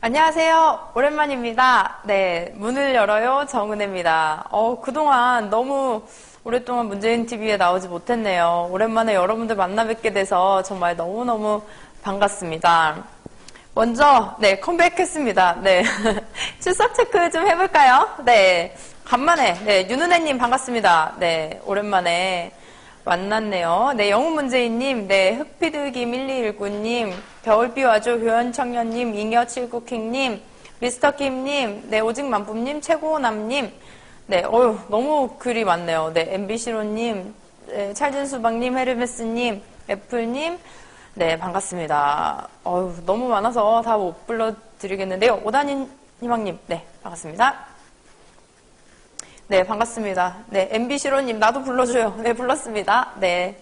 안녕하세요. 오랜만입니다. 네, 문을 열어요. 정은혜입니다. 그동안 너무 오랫동안 문재인 TV에 나오지 못했네요. 오랜만에 여러분들 만나 뵙게 돼서 정말 너무너무 반갑습니다. 먼저, 네, 컴백했습니다. 네. 출석 체크 좀 해볼까요? 네. 간만에, 네, 윤은혜님 반갑습니다. 네, 오랜만에 만났네요. 네, 영웅문재인님, 네, 흑피드김1219님, 겨울비와조 교연청년님, 잉여칠국행님, 미스터킴님, 네, 오직만품님, 최고남님, 네, 너무 글이 많네요. 네, MBC로님, 네, 찰진수박님, 헤르메스님, 애플님, 네, 반갑습니다. 너무 많아서 다 못 불러드리겠는데요. 오단희희망님, 네, 반갑습니다. 네, 반갑습니다. 네, MBC로님, 나도 불러줘요. 네, 불렀습니다. 네.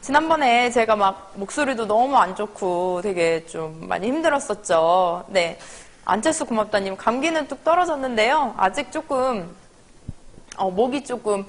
지난번에 제가 막 목소리도 너무 안 좋고 되게 좀 많이 힘들었었죠. 네. 안철수 고맙다님, 감기는 뚝 떨어졌는데요. 아직 조금, 목이 조금,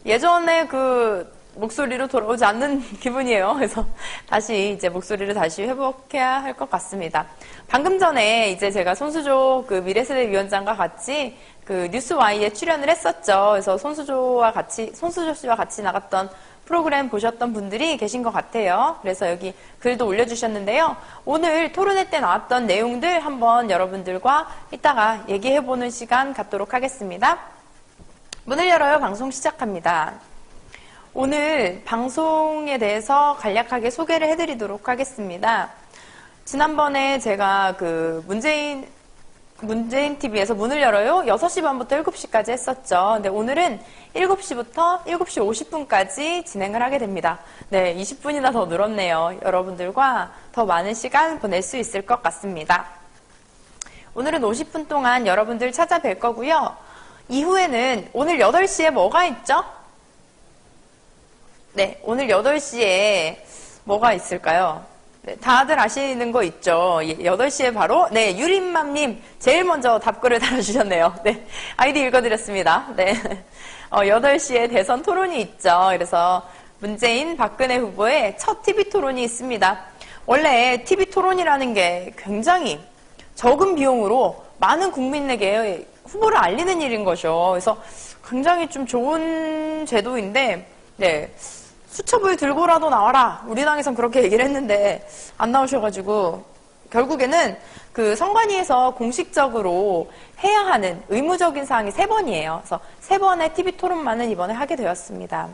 예전에 그 목소리로 돌아오지 않는 기분이에요. 그래서 다시 이제 목소리를 다시 회복해야 할 것 같습니다. 방금 전에 이제 제가 손수조 그 미래세대위원장과 같이 그 뉴스와이에 출연을 했었죠. 그래서 손수조 씨와 같이 나갔던 프로그램 보셨던 분들이 계신 것 같아요. 그래서 여기 글도 올려주셨는데요. 오늘 토론회 때 나왔던 내용들 한번 여러분들과 이따가 얘기해보는 시간 갖도록 하겠습니다. 문을 열어요. 방송 시작합니다. 오늘 방송에 대해서 간략하게 소개를 해드리도록 하겠습니다. 지난번에 제가 그 문재인 TV에서 문을 열어요 6시 반부터 7시까지 했었죠. 근데 오늘은 7시부터 7시 50분까지 진행을 하게 됩니다. 네, 20분이나 더 늘었네요. 여러분들과 더 많은 시간 보낼 수 있을 것 같습니다. 오늘은 50분 동안 여러분들 찾아뵐 거고요. 이후에는 오늘 8시에 뭐가 있죠? 네, 오늘 8시에 뭐가 있을까요? 네, 다들 아시는 거 있죠? 8시에 바로, 네, 유림맘님, 제일 먼저 답글을 달아주셨네요. 네, 아이디 읽어드렸습니다. 네, 8시에 대선 토론이 있죠. 그래서 문재인, 박근혜 후보의 첫 TV 토론이 있습니다. 원래 TV 토론이라는 게 굉장히 적은 비용으로 많은 국민에게 후보를 알리는 일인 거죠. 그래서 굉장히 좀 좋은 제도인데, 네. 수첩을 들고라도 나와라. 우리 당에선 그렇게 얘기를 했는데 안 나오셔가지고 결국에는 그 선관위에서 공식적으로 해야 하는 의무적인 사항이 3번이에요. 그래서 3번의 TV 토론만은 이번에 하게 되었습니다.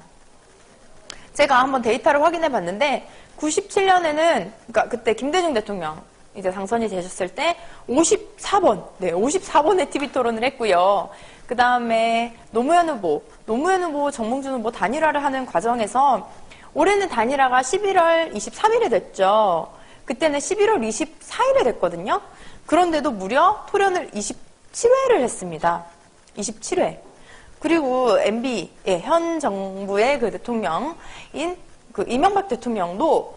제가 한번 데이터를 확인해 봤는데 97년에는 그러니까 그때 김대중 대통령 이제 당선이 되셨을 때 54번, 네, 54번의 TV 토론을 했고요. 그 다음에 노무현 후보, 정몽준 후보 단일화를 하는 과정에서 올해는 단일화가 11월 23일에 됐죠. 그때는 11월 24일에 됐거든요. 그런데도 무려 토론을 27회를 했습니다. 27회. 그리고 MB, 예, 현 정부의 그 대통령인 그 이명박 대통령도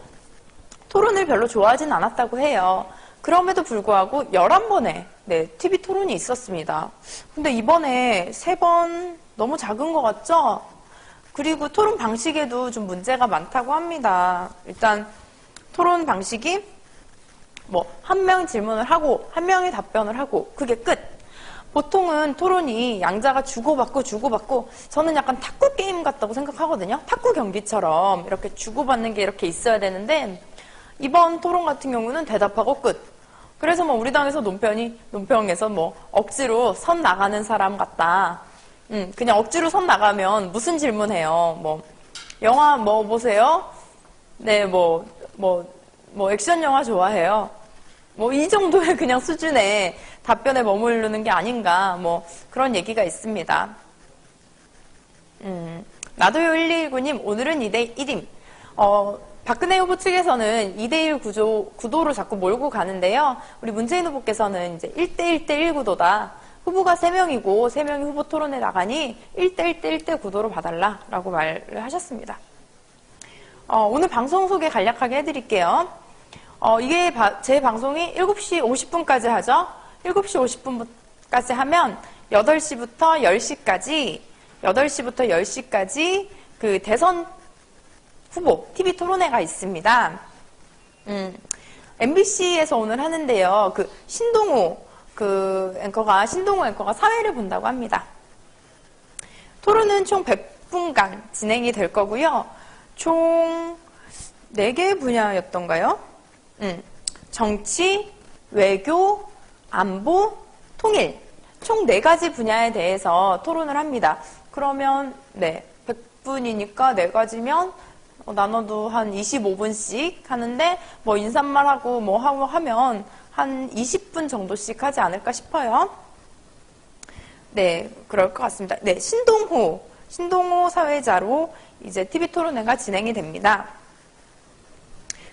토론을 별로 좋아하진 않았다고 해요. 그럼에도 불구하고 11번의 네, TV 토론이 있었습니다. 근데 이번에 3번 너무 작은 것 같죠? 그리고 토론 방식에도 좀 문제가 많다고 합니다. 일단 토론 방식이 뭐 한 명 질문을 하고 한 명이 답변을 하고 그게 끝. 보통은 토론이 양자가 주고받고 저는 약간 탁구 게임 같다고 생각하거든요. 탁구 경기처럼 이렇게 주고받는 게 이렇게 있어야 되는데 이번 토론 같은 경우는 대답하고 끝. 그래서 뭐 우리 당에서 논평에서 뭐 억지로 선 나가는 사람 같다. 그냥 억지로 선 나가면 무슨 질문해요? 뭐 영화 뭐 보세요? 네, 뭐 액션 영화 좋아해요. 뭐 이 정도의 그냥 수준의 답변에 머무르는 게 아닌가 뭐 그런 얘기가 있습니다. 나도요 119님 오늘은 2대1임. 박근혜 후보 측에서는 2대1 구도로 자꾸 몰고 가는데요. 우리 문재인 후보께서는 이제 1대1대1 구도다. 후보가 3명이고 3명이 후보 토론에 나가니 1대1대1대 구도로 봐달라라고 말을 하셨습니다. 오늘 방송 소개 간략하게 해드릴게요. 이게 제 방송이 7시 50분까지 하죠. 7시 50분까지 하면 8시부터 10시까지 그 대선 후보 TV 토론회가 있습니다. MBC에서 오늘 하는데요. 신동호 앵커가 사회를 본다고 합니다. 토론은 총 100분간 진행이 될 거고요. 총 4개 분야였던가요? 정치, 외교, 안보, 통일. 총 4가지 분야에 대해서 토론을 합니다. 그러면, 100분이니까 4가지면, 나눠도 한 25분씩 하는데, 인사말하고 하고 하면 한 20분 정도씩 하지 않을까 싶어요. 네, 그럴 것 같습니다. 네, 신동호 사회자로 이제 TV 토론회가 진행이 됩니다.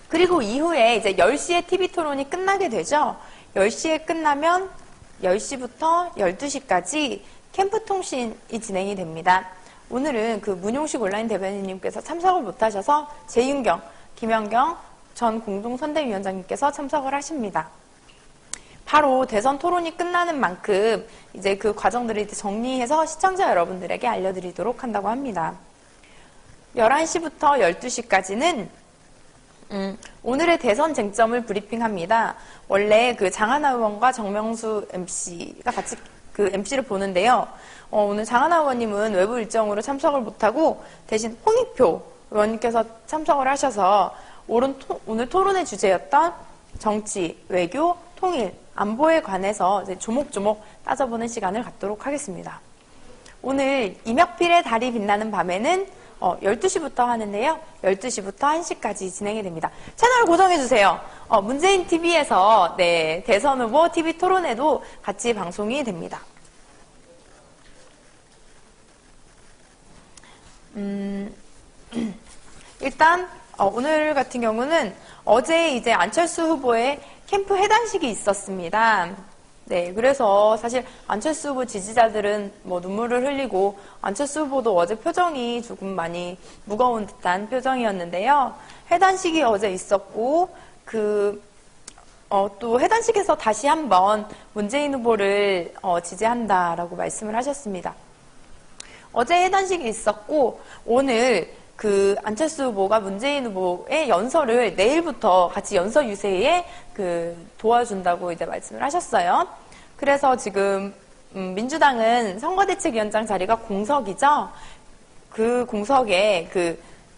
그리고 이후에 이제 10시에 TV 토론이 끝나게 되죠. 10시에 끝나면 10시부터 12시까지 캠프 통신이 진행이 됩니다. 오늘은 문용식 온라인 대변인님께서 참석을 못하셔서 재윤경, 김연경 전 공동선대위원장님께서 참석을 하십니다. 바로 대선 토론이 끝나는 만큼 이제 그 과정들을 정리해서 시청자 여러분들에게 알려드리도록 한다고 합니다. 11시부터 12시까지는 오늘의 대선 쟁점을 브리핑합니다. 원래 장하나 의원과 정명수 MC가 같이 MC를 보는데요. 오늘 장하나 의원님은 외부 일정으로 참석을 못하고 대신 홍익표 의원님께서 참석을 하셔서 오늘 토론의 주제였던 정치, 외교, 통일, 안보에 관해서 이제 조목조목 따져보는 시간을 갖도록 하겠습니다. 오늘 임혁필의 달이 빛나는 밤에는 12시부터 하는데요. 12시부터 1시까지 진행이 됩니다. 채널 고정해주세요. 문재인 TV에서 대선 후보 TV 토론회도 같이 방송이 됩니다. 일단 오늘 같은 경우는 어제 이제 안철수 후보의 캠프 해단식이 있었습니다. 네, 그래서 사실 안철수 후보 지지자들은 눈물을 흘리고 안철수 후보도 어제 표정이 조금 많이 무거운 듯한 표정이었는데요. 해단식이 어제 있었고 또 해단식에서 다시 한번 문재인 후보를 지지한다라고 말씀을 하셨습니다. 어제 해단식이 있었고 오늘 안철수 후보가 문재인 후보의 연설을 내일부터 같이 연설 유세에 도와준다고 이제 말씀을 하셨어요. 그래서 지금 민주당은 선거대책위원장 자리가 공석이죠. 그 공석에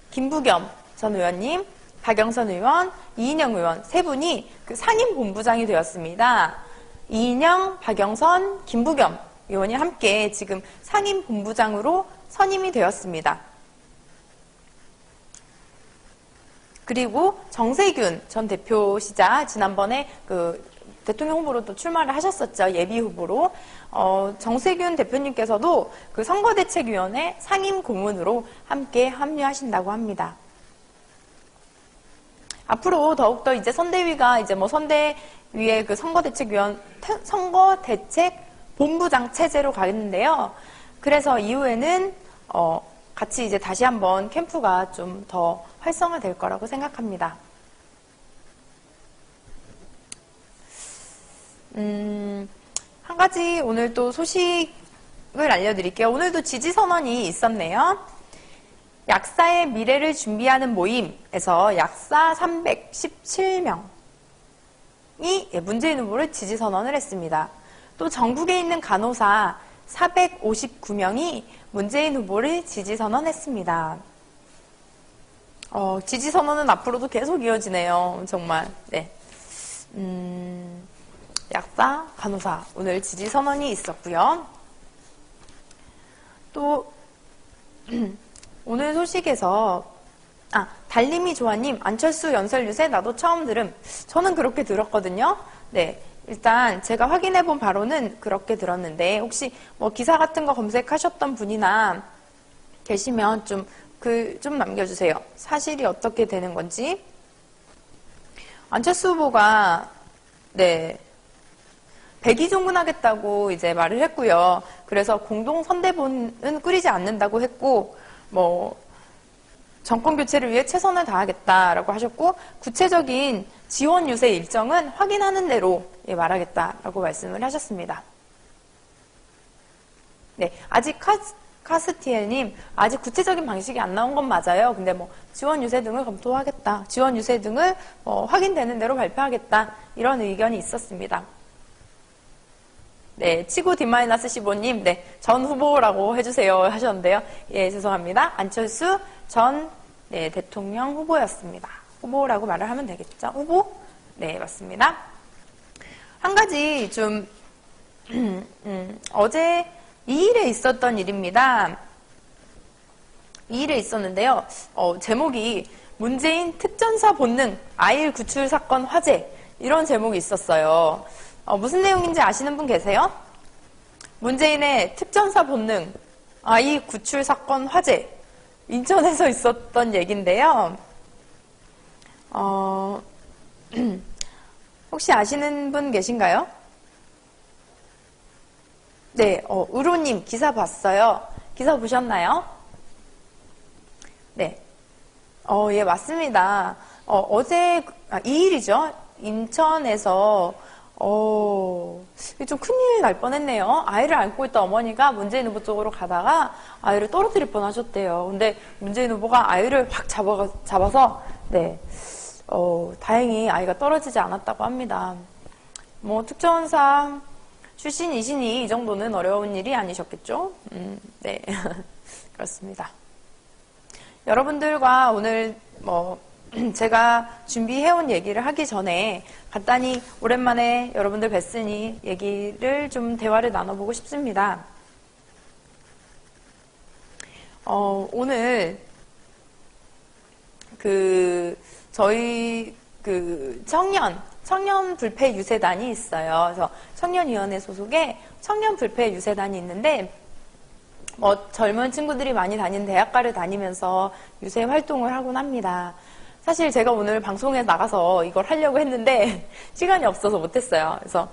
김부겸 전 의원님, 박영선 의원, 이인영 의원 세 분이 상임본부장이 되었습니다. 이인영, 박영선, 김부겸 의원이 함께 지금 상임본부장으로 선임이 되었습니다. 그리고 정세균 전 대표시자 지난번에 대통령 후보로도 출마를 하셨었죠. 예비 후보로. 정세균 대표님께서도 선거대책위원회 상임 고문으로 함께 합류하신다고 합니다. 앞으로 더욱더 이제 선대위가 이제 선대위의 선거대책 본부장 체제로 가겠는데요. 그래서 이후에는 같이 이제 다시 한번 캠프가 좀 더 활성화될 거라고 생각합니다. 한 가지 오늘 또 소식을 알려드릴게요. 오늘도 지지선언이 있었네요. 약사의 미래를 준비하는 모임에서 약사 317명이 문재인 후보를 지지선언을 했습니다. 또 전국에 있는 간호사 459명이 문재인 후보를 지지선언했습니다. 지지선언은 앞으로도 계속 이어지네요. 정말. 네. 약사, 간호사 오늘 지지선언이 있었고요. 또 오늘 소식에서 달림이 조아님 안철수 연설 유세 나도 처음 들음. 저는 그렇게 들었거든요. 네. 일단 제가 확인해본 바로는 그렇게 들었는데 혹시 기사 같은 거 검색하셨던 분이나 계시면 글 좀 남겨주세요. 사실이 어떻게 되는 건지. 안철수 후보가 백의종군하겠다고 이제 말을 했고요. 그래서 공동선대본은 꾸리지 않는다고 했고 정권 교체를 위해 최선을 다하겠다라고 하셨고 구체적인 지원 유세 일정은 확인하는 대로 말하겠다라고 말씀을 하셨습니다. 네, 아직 카스티엘님, 아직 구체적인 방식이 안 나온 건 맞아요. 근데 뭐 지원 유세 등을 검토하겠다. 지원 유세 등을 확인되는 대로 발표하겠다. 이런 의견이 있었습니다. 네, 치고 D-15님, 네, 전 후보라고 해주세요 하셨는데요. 예, 죄송합니다. 안철수 전 네, 대통령 후보였습니다. 후보라고 말을 하면 되겠죠? 후보? 네, 맞습니다. 한 가지 좀 어제 2일에 있었던 일입니다. 2일에 있었는데요. 제목이 문재인 특전사 본능 아일 구출 사건 화제 이런 제목이 있었어요. 무슨 내용인지 아시는 분 계세요? 문재인의 특전사 본능 아이 구출 사건 화제 인천에서 있었던 얘기인데요. 혹시 아시는 분 계신가요? 네, 의로님 기사 봤어요. 기사 보셨나요? 네. 예, 맞습니다. 어제, 2일이죠. 인천에서, 좀 큰일 날 뻔했네요. 아이를 안고 있던 어머니가 문재인 후보 쪽으로 가다가 아이를 떨어뜨릴 뻔 하셨대요. 근데 문재인 후보가 아이를 확 잡아서, 네. 다행히 아이가 떨어지지 않았다고 합니다. 뭐, 특전사, 출신이시니 이 정도는 어려운 일이 아니셨겠죠? 네. 그렇습니다. 여러분들과 오늘 제가 준비해온 얘기를 하기 전에 간단히 오랜만에 여러분들 뵀으니 얘기를 좀 대화를 나눠보고 싶습니다. 오늘 저희 청년 불패 유세단이 있어요. 그래서 청년위원회 소속의 청년 불패 유세단이 있는데, 젊은 친구들이 많이 다니는 대학가를 다니면서 유세 활동을 하곤 합니다. 사실 제가 오늘 방송에 나가서 이걸 하려고 했는데, 시간이 없어서 못했어요. 그래서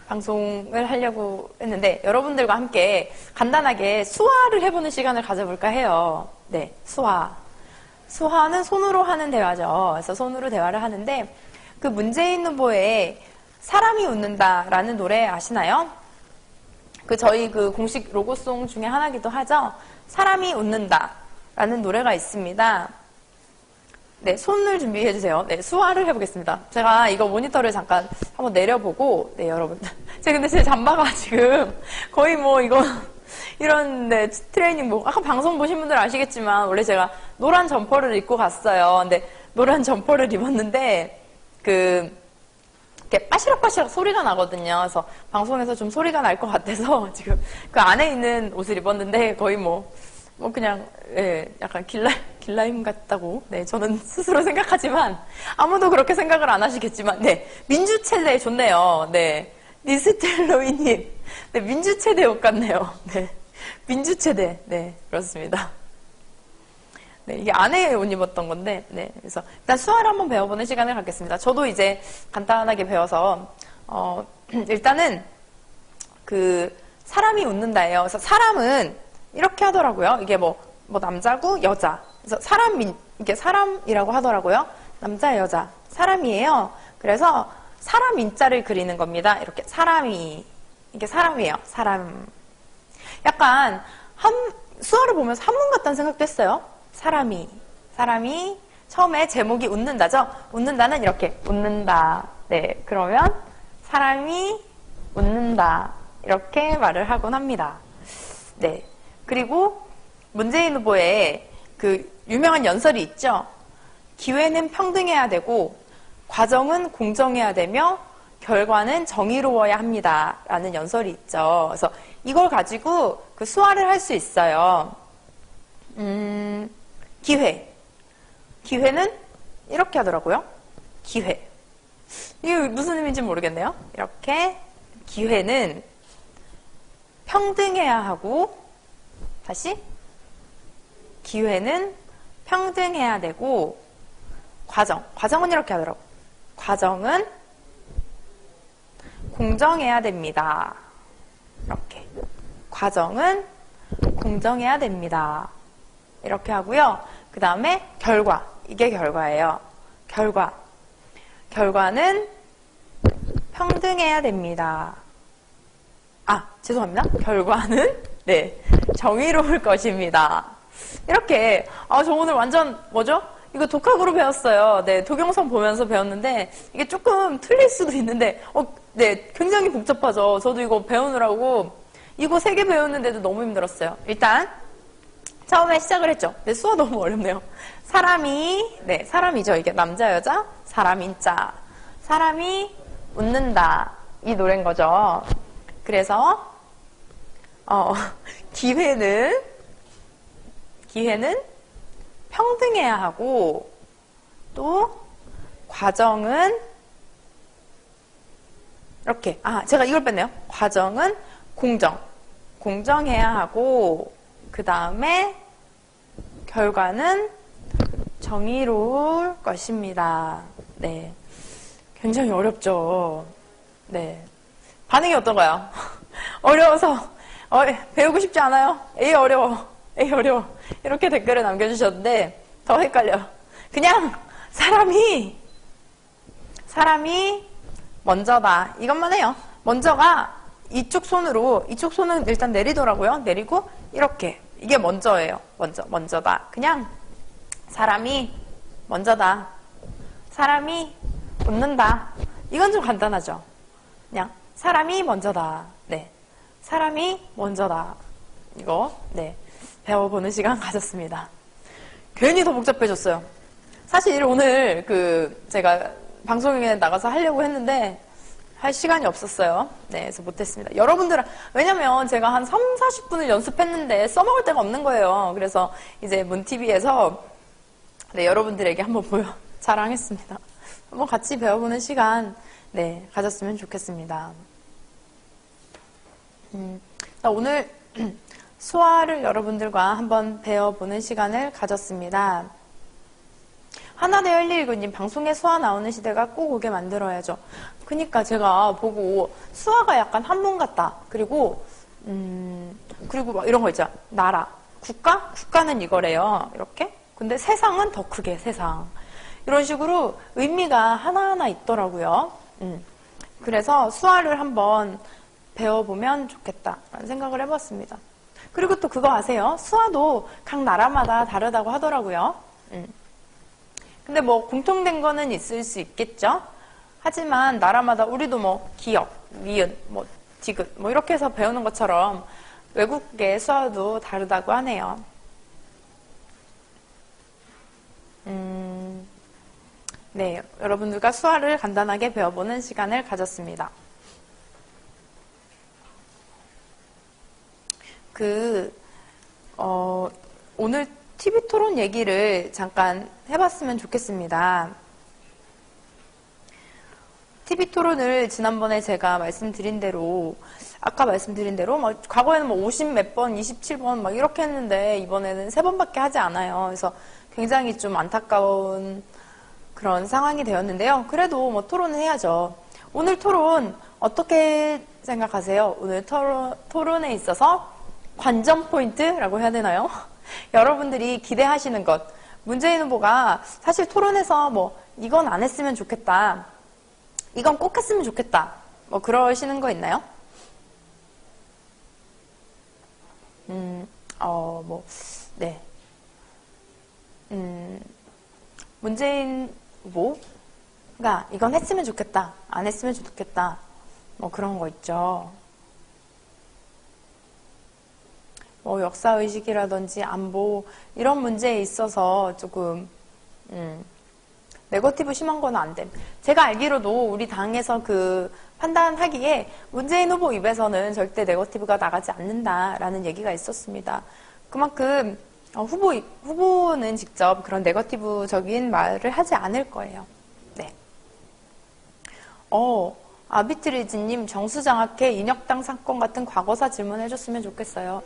방송을 하려고 했는데, 여러분들과 함께 간단하게 수화를 해보는 시간을 가져볼까 해요. 네, 수화. 수화는 손으로 하는 대화죠. 그래서 손으로 대화를 하는데, 그 문재인 후보의 사람이 웃는다라는 노래 아시나요? 저희 공식 로고송 중에 하나기도 하죠. 사람이 웃는다라는 노래가 있습니다. 네, 손을 준비해 주세요. 네, 수화를 해보겠습니다. 제가 이거 모니터를 잠깐 한번 내려보고, 네, 여러분. 근데 제 잠바가 지금 거의 이런, 네, 트레이닝 아까 방송 보신 분들 아시겠지만, 원래 제가 노란 점퍼를 입고 갔어요. 근데 노란 점퍼를 입었는데, 이렇게 빠시락빠시락 소리가 나거든요. 그래서 방송에서 좀 소리가 날 것 같아서 지금 그 안에 있는 옷을 입었는데 거의 그냥, 예, 약간 길라임 같다고, 네, 저는 스스로 생각하지만 아무도 그렇게 생각을 안 하시겠지만, 네, 민주체대 좋네요. 네, 니스텔로이님, 네, 민주체대 옷 같네요. 네, 민주체대, 네, 그렇습니다. 네, 이게 안에 옷 입었던 건데, 네. 그래서 일단 수화를 한번 배워보는 시간을 갖겠습니다. 저도 이제 간단하게 배워서, 일단은 사람이 웃는다예요. 그래서 사람은 이렇게 하더라고요. 이게 남자고 여자. 그래서 이게 사람이라고 하더라고요. 남자, 여자. 사람이에요. 그래서 사람 인자를 그리는 겁니다. 이렇게 이게 사람이에요. 사람. 약간 수화를 보면서 한문 같다는 생각도 했어요. 사람이 처음에 제목이 웃는다죠? 웃는다는 이렇게 웃는다. 네, 그러면 사람이 웃는다. 이렇게 말을 하곤 합니다. 네. 그리고 문재인 후보의 유명한 연설이 있죠? 기회는 평등해야 되고 과정은 공정해야 되며 결과는 정의로워야 합니다. 라는 연설이 있죠. 그래서 이걸 가지고 수화를 할 수 있어요. 기회는 이렇게 하더라고요. 기회. 이게 무슨 의미인지 모르겠네요. 이렇게 기회는 평등해야 하고, 다시 기회는 평등해야 되고, 과정은 이렇게 하더라고요. 과정은 공정해야 됩니다. 이렇게 과정은 공정해야 됩니다. 이렇게 하고요. 그 다음에 이게 결과예요. 결과는 평등해야 됩니다. 죄송합니다. 결과는 네, 정의로울 것입니다. 이렇게 저 오늘 완전 뭐죠? 이거 독학으로 배웠어요. 네, 도경선 보면서 배웠는데 이게 조금 틀릴 수도 있는데 네, 굉장히 복잡하죠. 저도 이거 배우느라고 이거 3개 배웠는데도 너무 힘들었어요. 일단 처음에 시작을 했죠. 네, 수어 너무 어렵네요. 사람이, 네, 사람이죠. 이게 남자, 여자, 사람인자. 사람이 웃는다. 이 노래인 거죠. 그래서, 기회는 평등해야 하고, 또, 과정은, 이렇게. 제가 이걸 뺐네요. 과정은 공정해야 하고, 그 다음에 결과는 정의로울 것입니다. 네. 굉장히 어렵죠. 네. 반응이 어떤가요? 어려워서, 배우고 싶지 않아요? 에이, 어려워. 이렇게 댓글을 남겨주셨는데, 더 헷갈려. 그냥, 사람이 먼저다. 이것만 해요. 먼저가 이쪽 손은 일단 내리더라고요. 내리고, 이렇게. 이게 먼저예요. 먼저다. 그냥, 사람이 먼저다. 사람이 웃는다. 이건 좀 간단하죠. 그냥, 사람이 먼저다. 네. 사람이 먼저다. 이거, 네. 배워보는 시간 가졌습니다. 괜히 더 복잡해졌어요. 사실 오늘 제가 방송에 나가서 하려고 했는데, 할 시간이 없었어요. 네, 그래서 못했습니다. 여러분들은, 왜냐면 제가 한 3, 40분을 연습했는데 써먹을 데가 없는 거예요. 그래서 이제 문TV에서 네, 여러분들에게 한번 자랑했습니다. 한번 같이 배워보는 시간, 네, 가졌으면 좋겠습니다. 오늘 수화를 여러분들과 한번 배워보는 시간을 가졌습니다. 하나대 119님, 방송에 수화 나오는 시대가 꼭 오게 만들어야죠. 그니까 제가 보고 수화가 약간 한문 같다. 그리고 막 이런 거 있죠. 나라, 국가는 이거래요. 이렇게. 근데 세상은 더 크게, 세상. 이런 식으로 의미가 하나하나 있더라고요. 그래서 수화를 한번 배워보면 좋겠다라는 생각을 해봤습니다. 그리고 또 그거 아세요? 수화도 각 나라마다 다르다고 하더라고요. 근데 뭐 공통된 거는 있을 수 있겠죠? 하지만 나라마다 우리도 뭐 기역, 미은, 뭐 디귿 뭐 이렇게 해서 배우는 것처럼 외국의 수화도 다르다고 하네요. 네, 여러분들과 수화를 간단하게 배워보는 시간을 가졌습니다. 오늘 TV 토론 얘기를 잠깐 해봤으면 좋겠습니다. TV 토론을 지난번에 제가 말씀드린 대로, 아까 말씀드린 대로, 과거에는 50 몇 번, 27번 막 이렇게 했는데, 이번에는 3번밖에 하지 않아요. 그래서 굉장히 좀 안타까운 그런 상황이 되었는데요. 그래도 뭐 토론은 해야죠. 오늘 토론 어떻게 생각하세요? 오늘 토론에 있어서 관전 포인트라고 해야 되나요? 여러분들이 기대하시는 것. 문재인 후보가 사실 토론에서 뭐 이건 안 했으면 좋겠다. 이건 꼭 했으면 좋겠다. 뭐 그러시는 거 있나요? 네. 문재인 후보가 이건 했으면 좋겠다. 안 했으면 좋겠다. 뭐 그런 거 있죠. 뭐 역사의식이라든지 안보 이런 문제에 있어서 조금 네거티브 심한 건 안 됨. 제가 알기로도 우리 당에서 판단하기에 문재인 후보 입에서는 절대 네거티브가 나가지 않는다라는 얘기가 있었습니다. 그만큼 후보는 직접 그런 네거티브적인 말을 하지 않을 거예요. 네. 아비트리즈님 정수장학회 인혁당 사건 같은 과거사 질문해줬으면 좋겠어요.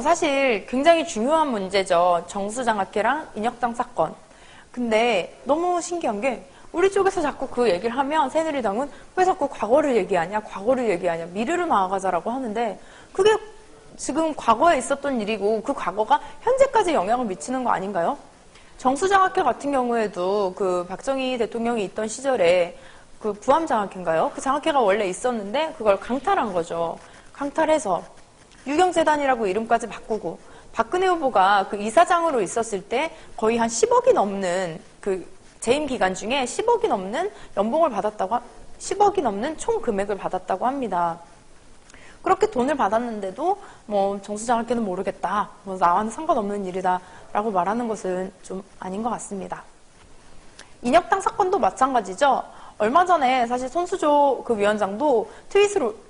사실 굉장히 중요한 문제죠. 정수장학회랑 인혁당 사건. 근데 너무 신기한 게 우리 쪽에서 자꾸 그 얘기를 하면 새누리당은 왜 자꾸 과거를 얘기하냐, 미래로 나아가자라고 하는데 그게 지금 과거에 있었던 일이고 그 과거가 현재까지 영향을 미치는 거 아닌가요? 정수장학회 같은 경우에도 박정희 대통령이 있던 시절에 부암장학회인가요? 그 장학회가 원래 있었는데 그걸 강탈한 거죠. 강탈해서 유경재단이라고 이름까지 바꾸고, 박근혜 후보가 그 이사장으로 있었을 때 거의 한 10억이 넘는 그 재임 기간 중에 10억이 넘는 연봉을 받았다고, 10억이 넘는 총 금액을 받았다고 합니다. 그렇게 돈을 받았는데도 뭐 정수장학회는 모르겠다, 뭐 나와는 상관없는 일이다 라고 말하는 것은 좀 아닌 것 같습니다. 인혁당 사건도 마찬가지죠. 얼마 전에 사실 손수조 그 위원장도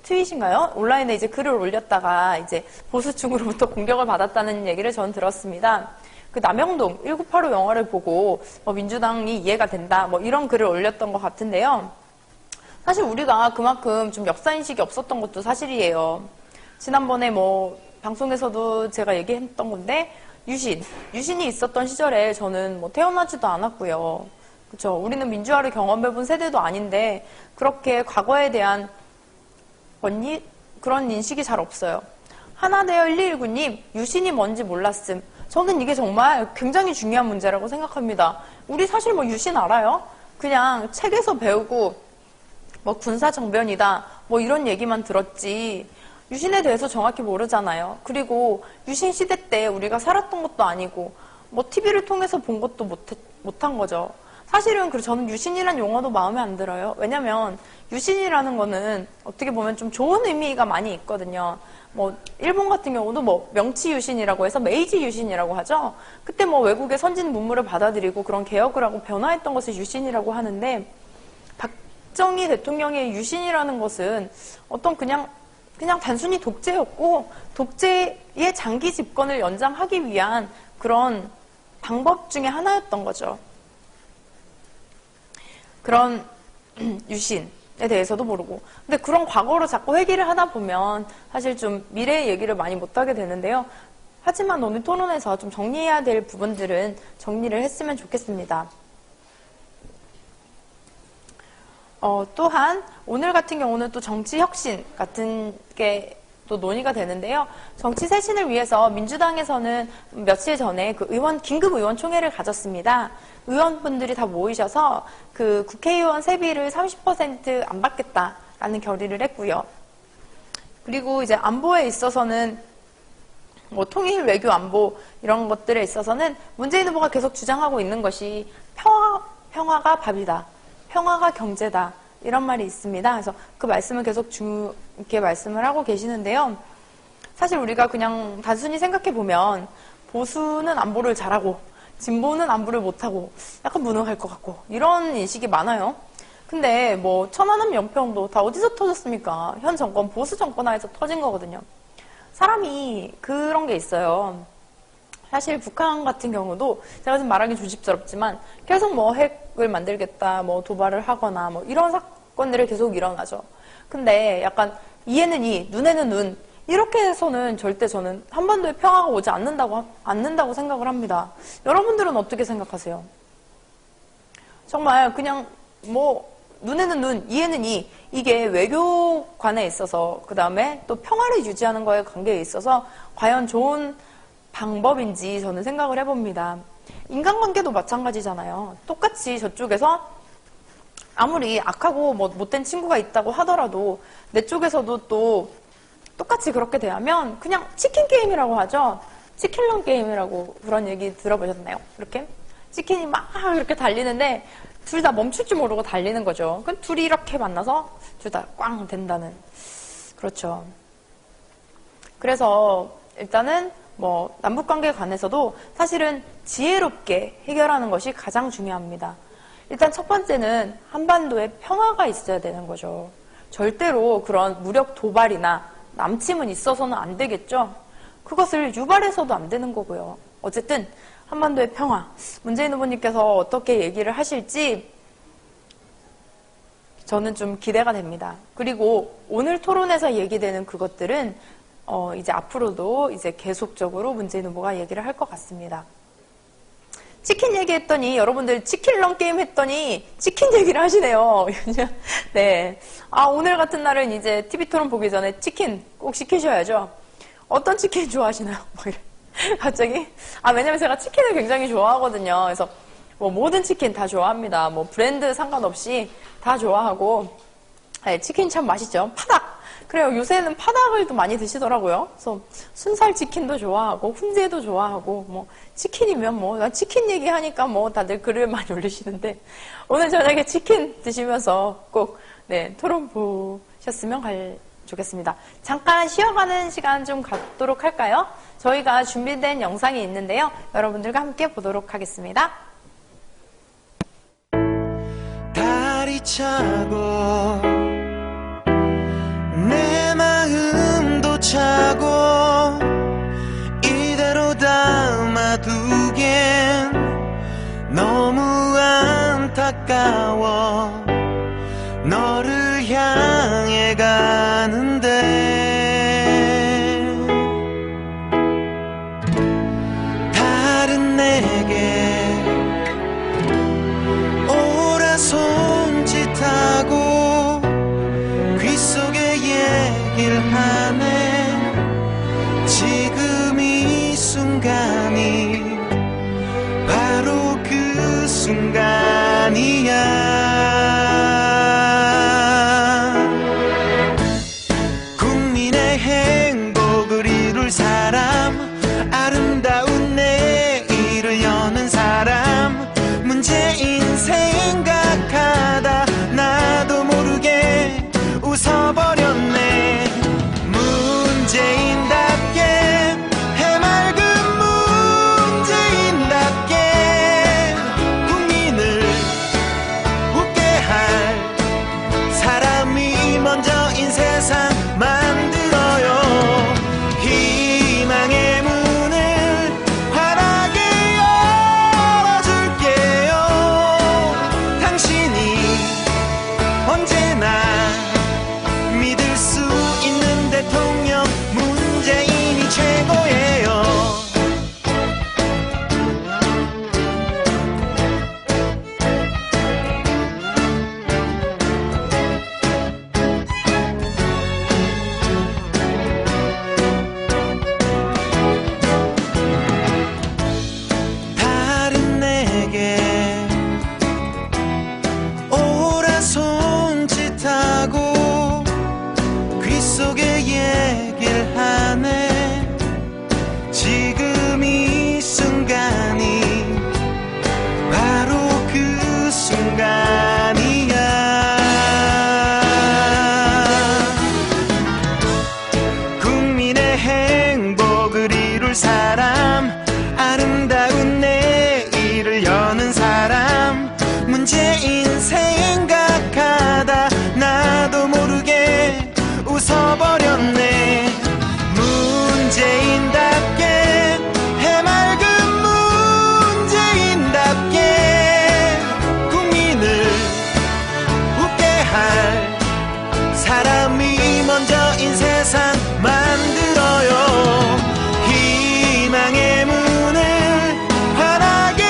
트윗인가요? 온라인에 이제 글을 올렸다가 이제 보수층으로부터 공격을 받았다는 얘기를 전 들었습니다. 그 남영동 1985 영화를 보고 민주당이 이해가 된다, 뭐 이런 글을 올렸던 것 같은데요. 사실 우리가 그만큼 좀 역사인식이 없었던 것도 사실이에요. 지난번에 뭐 방송에서도 제가 얘기했던 건데, 유신이 있었던 시절에 저는 뭐 태어나지도 않았고요. 그렇죠. 우리는 민주화를 경험해본 세대도 아닌데 그렇게 과거에 대한 그런 인식이 잘 없어요. 하나대여 1219님, 유신이 뭔지 몰랐음. 저는 이게 정말 굉장히 중요한 문제라고 생각합니다. 우리 사실 뭐 유신 알아요? 그냥 책에서 배우고 뭐 군사정변이다 뭐 이런 얘기만 들었지 유신에 대해서 정확히 모르잖아요. 그리고 유신 시대 때 우리가 살았던 것도 아니고 뭐 TV를 통해서 본 것도 못한 거죠. 사실은 저는 유신이라는 용어도 마음에 안 들어요. 왜냐면 유신이라는 거는 어떻게 보면 좀 좋은 의미가 많이 있거든요. 뭐 일본 같은 경우도 뭐 명치 유신이라고 해서 메이지 유신이라고 하죠. 그때 뭐 외국의 선진 문물을 받아들이고 그런 개혁을 하고 변화했던 것을 유신이라고 하는데, 박정희 대통령의 유신이라는 것은 어떤 그냥 단순히 독재였고, 독재의 장기 집권을 연장하기 위한 그런 방법 중에 하나였던 거죠. 그런 유신에 대해서도 모르고. 근데 그런 과거로 자꾸 회귀를 하다 보면 사실 좀 미래의 얘기를 많이 못하게 되는데요. 하지만 오늘 토론에서 좀 정리해야 될 부분들은 정리를 했으면 좋겠습니다. 또한 오늘 같은 경우는 또 정치혁신 같은 게 또 논의가 되는데요. 정치 쇄신을 위해서 민주당에서는 며칠 전에 그 긴급 의원 총회를 가졌습니다. 의원분들이 다 모이셔서 그 국회의원 세비를 30% 안 받겠다라는 결의를 했고요. 그리고 이제 안보에 있어서는 뭐 통일, 외교, 안보 이런 것들에 있어서는 문재인 후보가 계속 주장하고 있는 것이 평화가 밥이다, 평화가 경제다 이런 말이 있습니다. 그래서 그 말씀을 계속 이렇게 말씀을 하고 계시는데요. 사실 우리가 그냥 단순히 생각해 보면 보수는 안보를 잘하고 진보는 안보를 못하고 약간 무능할 것 같고 이런 인식이 많아요. 근데 뭐 천안함 연평도 다 어디서 터졌습니까? 현 정권, 보수 정권 하에서 터진 거거든요. 사람이 그런 게 있어요. 사실 북한 같은 경우도 제가 지금 말하기 조심스럽지만 계속 뭐 핵을 만들겠다, 뭐 도발을 하거나 뭐 이런 사건들이 계속 일어나죠. 근데 약간 이에는 이, 눈에는 눈 이렇게 해서는 절대 저는 한반도에 평화가 오지 않는다고 생각을 합니다. 여러분들은 어떻게 생각하세요? 정말 그냥 뭐 눈에는 눈, 이에는 이 이게 외교관에 있어서 그 다음에 또 평화를 유지하는 거에 관계에 있어서 과연 좋은 방법인지 저는 생각을 해봅니다. 인간관계도 마찬가지잖아요. 똑같이 저쪽에서 아무리 악하고 뭐 못된 친구가 있다고 하더라도 내 쪽에서도 또 똑같이 그렇게 대하면 그냥 치킨 게임이라고 하죠. 치킨런 게임이라고 그런 얘기 들어보셨나요? 이렇게 치킨이 막 이렇게 달리는데 둘 다 멈출 줄 모르고 달리는 거죠. 그럼 둘이 이렇게 만나서 둘 다 꽝 된다는. 그렇죠. 그래서 일단은 뭐 남북관계에 관해서도 사실은 지혜롭게 해결하는 것이 가장 중요합니다. 일단 첫 번째는 한반도에 평화가 있어야 되는 거죠. 절대로 그런 무력 도발이나 남침은 있어서는 안 되겠죠. 그것을 유발해서도 안 되는 거고요. 어쨌든 한반도의 평화, 문재인 후보님께서 어떻게 얘기를 하실지 저는 좀 기대가 됩니다. 그리고 오늘 토론에서 얘기되는 그것들은 이제 앞으로도 이제 계속적으로 문재인 후보가 얘기를 할 것 같습니다. 치킨 얘기했더니 여러분들 치킨런 게임 했더니 치킨 얘기를 하시네요. 네. 오늘 같은 날은 이제 TV 토론 보기 전에 치킨 꼭 시키셔야죠. 어떤 치킨 좋아하시나요? 뭐 이래. 갑자기? 왜냐면 제가 치킨을 굉장히 좋아하거든요. 그래서 뭐 모든 치킨 다 좋아합니다. 뭐 브랜드 상관없이 다 좋아하고. 네, 치킨 참 맛있죠. 그래요. 요새는 파닭을 또 많이 드시더라고요. 그래서 순살 치킨도 좋아하고, 훈제도 좋아하고, 뭐, 치킨이면 뭐, 나 치킨 얘기하니까 뭐, 다들 글을 많이 올리시는데, 오늘 저녁에 치킨 드시면서 꼭, 네, 토론 보셨으면 좋겠습니다. 잠깐 쉬어가는 시간 좀 갖도록 할까요? 저희가 준비된 영상이 있는데요. 여러분들과 함께 보도록 하겠습니다. 달이 차고 내 마음도 차고 이대로 담아두기엔 너무 안타까워 너를 향해 가는데 다른 내게 오라 손짓하고 귓속에 얘기를 하네 지금 이 순간이 바로 그 순간이야 국민의 행복을 이룰 사람 아름다운 내일을 여는 사람 문재인 생각하다 나도 모르게 웃어버렸네 문재인답게 해맑은 문재인답게 국민을 웃게 할 사람이 먼저인 세상 만들어요 희망의 문을 환하게 열어줄게요 당신이 언제나 믿을 수 있는 대통령 문재인이 최고예요 다른 내게 오라 손짓하고 귓속에 얘기를 하네 지금 이 순간이 바로 그 순간이야 국민의 행복을 이룰 사람 아름다운 내일을 여는 사람 문재인 생각하다 나도 모르게 웃어버렸네 문재인답게 해맑은 문재인답게 국민을 웃게 할 사람이 먼저인 세상 만들어요 희망의 문을 환하게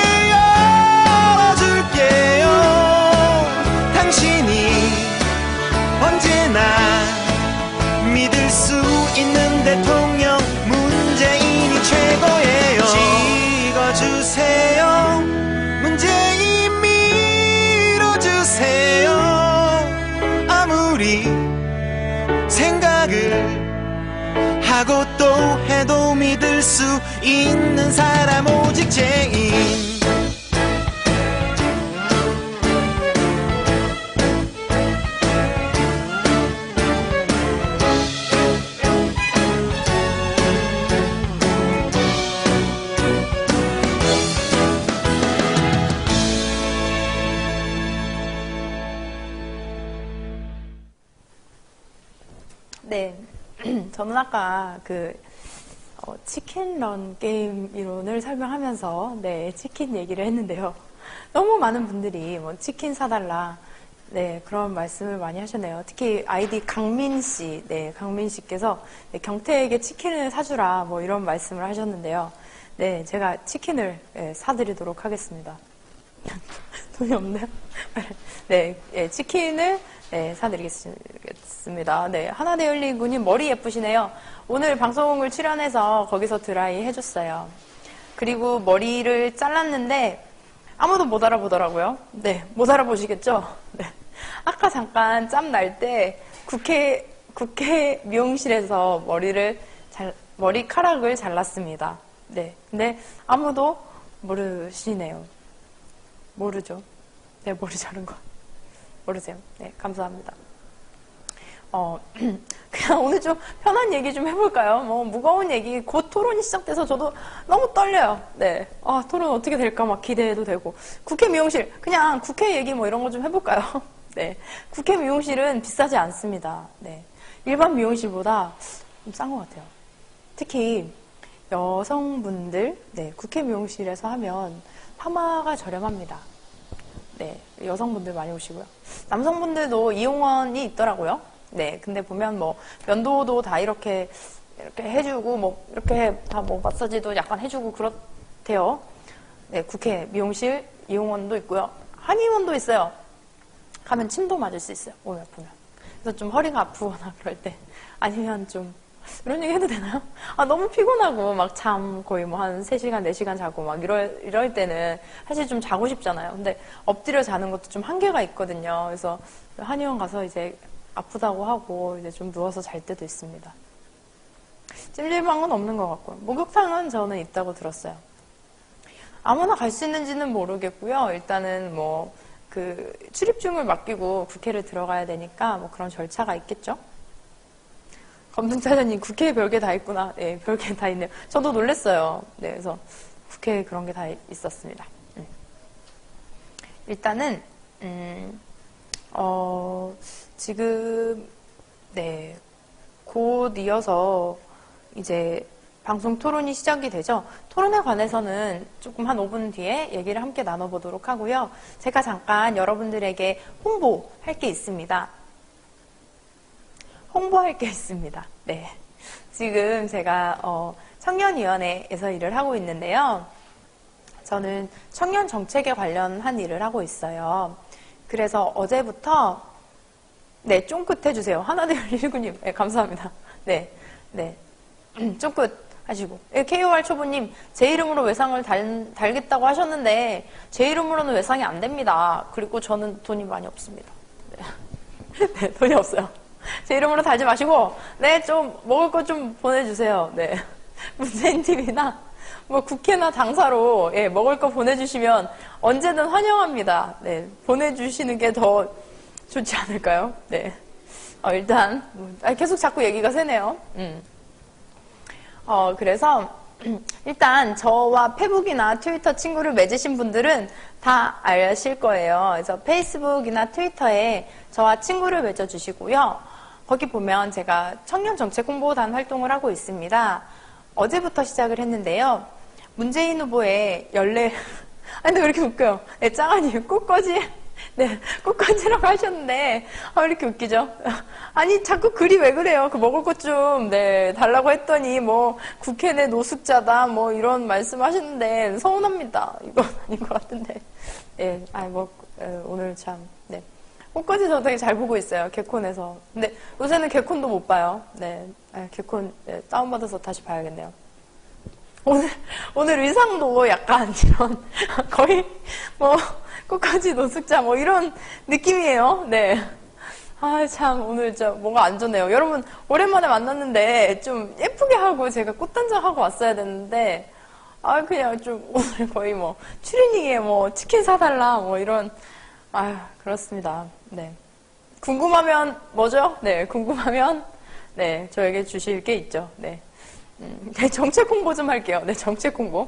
열어줄게요 당신이 언제나 믿을 수 있는 대통령 문재인이 최고예요 찍어주세요 문재인 밀어주세요 아무리 생각을 하고 또 해도 믿을 수 있는 사람 오직 재인 네. 저는 아까 치킨런 게임 이론을 설명하면서, 네, 치킨 얘기를 했는데요. 너무 많은 분들이 뭐 치킨 사달라, 네, 그런 말씀을 많이 하셨네요. 특히 아이디 강민 씨, 네, 강민 씨께서 네, 경태에게 치킨을 사주라, 뭐 이런 말씀을 하셨는데요. 네, 제가 치킨을 네, 사드리도록 하겠습니다. 돈이 없네요. 네, 네, 치킨을 네, 사드리겠습니다. 네, 하나데일리 군님 머리 예쁘시네요. 오늘 방송을 출연해서 거기서 드라이 해줬어요. 그리고 머리를 잘랐는데 아무도 못 알아보더라고요. 네, 못 알아보시겠죠? 네. 아까 잠깐 짬 날 때 국회 미용실에서 머리카락을 잘랐습니다. 네. 근데 아무도 모르시네요. 모르죠. 네, 머리 자른 거. 모르세요. 네, 감사합니다. 그냥 오늘 좀 편한 얘기 좀 해볼까요? 뭐, 무거운 얘기, 곧 토론이 시작돼서 저도 너무 떨려요. 네. 토론 어떻게 될까 막 기대해도 되고. 국회 미용실, 그냥 국회 얘기 뭐 이런 거 좀 해볼까요? 네. 국회 미용실은 비싸지 않습니다. 네. 일반 미용실보다 좀 싼 것 같아요. 특히 여성분들, 네, 국회 미용실에서 하면 파마가 저렴합니다. 네, 여성분들 많이 오시고요. 남성분들도 이용원이 있더라고요. 네, 근데 보면 뭐 면도도 다 이렇게 해주고 뭐 이렇게 다 뭐 마사지도 약간 해주고 그렇대요. 네, 국회 미용실 이용원도 있고요. 한의원도 있어요. 가면 침도 맞을 수 있어요. 몸이 아프면. 그래서 좀 허리가 아프거나 그럴 때 아니면 좀 이런 얘기 해도 되나요? 너무 피곤하고 막 잠 거의 뭐 한 3시간, 4시간 자고 막 이럴 때는 사실 좀 자고 싶잖아요. 근데 엎드려 자는 것도 좀 한계가 있거든요. 그래서 한의원 가서 이제 아프다고 하고 이제 좀 누워서 잘 때도 있습니다. 찜질방은 없는 것 같고요. 목욕탕은 저는 있다고 들었어요. 아무나 갈 수 있는지는 모르겠고요. 일단은 뭐 그 출입증을 맡기고 국회를 들어가야 되니까 뭐 그런 절차가 있겠죠. 검증차장님, 국회에 별게 다 있구나. 네, 별게 다 있네요. 저도 놀랐어요. 네, 그래서 국회에 그런 게 다 있었습니다. 일단은, 지금, 네, 곧 이어서 이제 방송 토론이 시작이 되죠. 토론에 관해서는 조금 한 5분 뒤에 얘기를 함께 나눠보도록 하고요. 제가 잠깐 여러분들에게 홍보할 게 있습니다. 홍보할 게 있습니다. 네. 지금 제가 청년위원회에서 일을 하고 있는데요. 저는 청년 정책에 관련한 일을 하고 있어요. 그래서 어제부터 네, 쫑긋 해주세요. 하나둘 119님. 네, 감사합니다. 네, 네. 쫑긋 하시고. 네, KOR 초보님, 제 이름으로 외상을 달겠다고 하셨는데 제 이름으로는 외상이 안 됩니다. 그리고 저는 돈이 많이 없습니다. 네, 네, 돈이 없어요. 제 이름으로 달지 마시고, 네, 좀, 먹을 거 좀 보내주세요. 네. 문재인 TV나, 뭐, 국회나 당사로, 예, 먹을 거 보내주시면 언제든 환영합니다. 네. 보내주시는 게 더 좋지 않을까요? 네. 일단, 계속 자꾸 얘기가 새네요. 그래서, 일단, 저와 페북이나 트위터 친구를 맺으신 분들은 다 아실 거예요. 그래서 페이스북이나 트위터에 저와 친구를 맺어주시고요. 거기 보면 제가 청년정책홍보단 활동을 하고 있습니다. 어제부터 시작을 했는데요. 문재인 후보의 근데 왜 이렇게 웃겨요? 네, 짱아니, 꽃꽂이, 네, 꽃꽂이라고 하셨는데, 왜 이렇게 웃기죠? 아니, 자꾸 글이 왜 그래요? 그 먹을 것 좀, 네, 달라고 했더니, 뭐, 국회 내 노숙자다, 뭐, 이런 말씀 하시는데, 서운합니다. 이건 아닌 것 같은데. 네, 오늘 참, 네. 꽃꽂이 저 되게 잘 보고 있어요. 개콘에서. 근데 요새는 개콘도 못 봐요. 네. 개콘, 네, 다운받아서 다시 봐야겠네요. 오늘 의상도 약간 이런, 거의, 뭐, 꽃꽂이 노숙자, 뭐, 이런 느낌이에요. 네. 참, 오늘 뭔가 안 좋네요. 여러분, 오랜만에 만났는데, 좀 예쁘게 하고, 제가 꽃단장 하고 왔어야 됐는데, 그냥 좀, 오늘 거의 뭐, 추리닝에 뭐, 치킨 사달라, 뭐, 이런, 그렇습니다. 네. 궁금하면, 뭐죠? 네, 궁금하면, 네, 저에게 주실 게 있죠. 네. 네, 정책 홍보 좀 할게요. 네, 정책 홍보.